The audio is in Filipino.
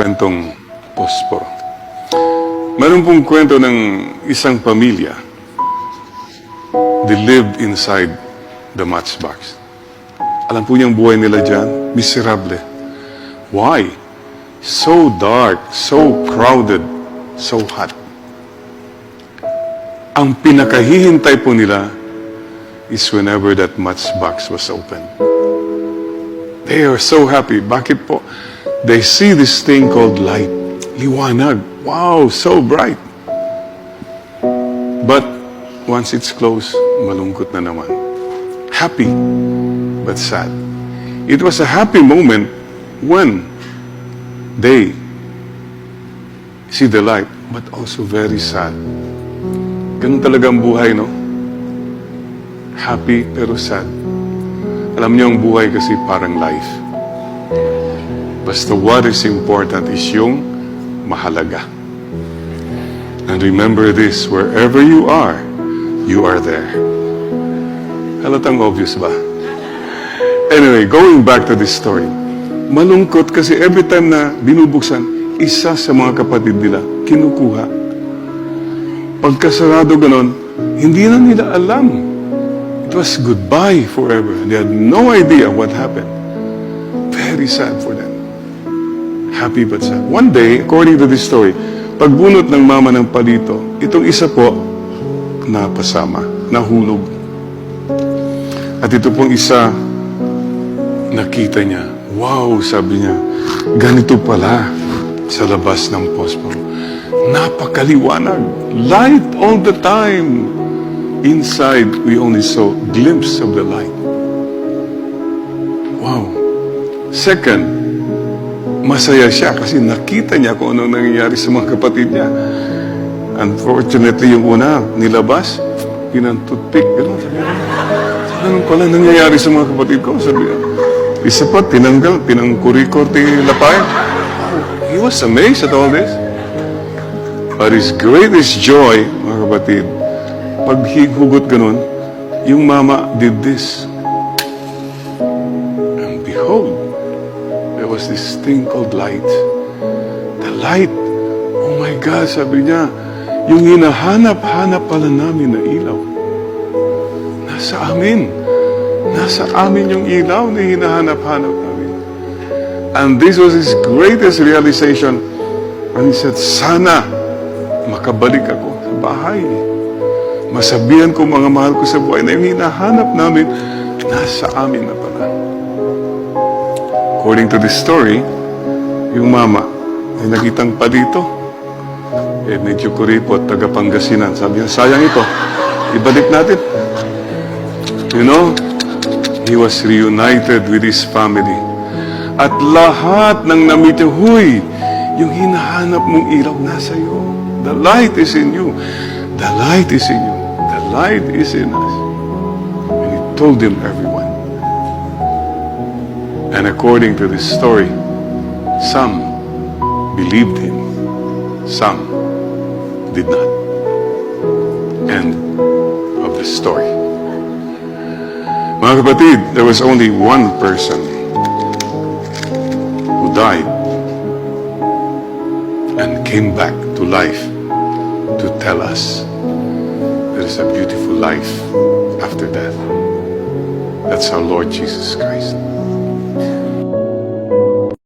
kwentong posporo. Meron pong kwento ng isang pamilya. They lived inside the matchbox. Alam po niyang buhay nila dyan? Miserable. Why? So dark, so crowded, so hot. Ang pinakahihintay po nila is whenever that matchbox was open. They are so happy. Bakit po? They see this thing called light. Liwanag. Wow, so bright. But once it's closed, malungkot na naman. Happy, but sad. It was a happy moment when they see the light, but also very sad. Ganun talaga ang buhay, no? Happy pero sad. Alam niyo, ang buhay kasi parang life. Basta what is important is yung mahalaga. And remember this, wherever you are there. Halatang obvious ba? Anyway, going back to this story. Malungkot kasi every time na binubuksan, isa sa mga kapatid nila kinukuha. Pagkasarado ganon, hindi na nila alam. It was goodbye forever. They had no idea what happened. Very sad for them. Happy but sad. One day, according to this story, pagbunot ng mama ng palito, itong isa po, napasama, nahulog. At ito pong isa, nakita niya. Wow, sabi niya, ganito pala sa labas ng posporo. Napakaliwanag. Light all the time. Inside, we only saw glimpse of the light. Wow. Second, masaya siya kasi nakita niya kung anong nangyayari sa mga kapatid niya. Unfortunately, yung una, nilabas, pinantutpik. Ganun, sabi niya. Anong pala nangyayari sa mga kapatid ko? Sabi niya. Isa pa, tinanggal, pinangkuri-korte lapay. He was amazed at all this. But his greatest joy, mga kapatid, pag hugot ganun, yung mama did this. And behold, there was this thing called light. The light, oh my God, sabi niya, yung hinahanap-hanap pala namin na ilaw. Nasa amin. Nasa amin yung ilaw na hinahanap-hanap namin. And this was his greatest realization. And he said, sana makabalik ako sa bahay. Masabihan ko mga mahal ko sa buhay na yung hinahanap namin, nasa amin na pala. According to this story, yung mama, ay nakitang palito. Medyo kuripot, taga Pangasinan. Sabi niya, sayang ito. Ibalik natin. You know, he was reunited with his family. At lahat ng namit niya, huy, yung hinahanap mong ilaw nasa iyo. The light is in you. The light is in you. The light is in us. And he told them everyone. And according to this story, some believed him. Some did not. End of the story. Mga kapatid, there was only one person who died and came back to life to tell us there is a beautiful life after death. That's our Lord Jesus Christ.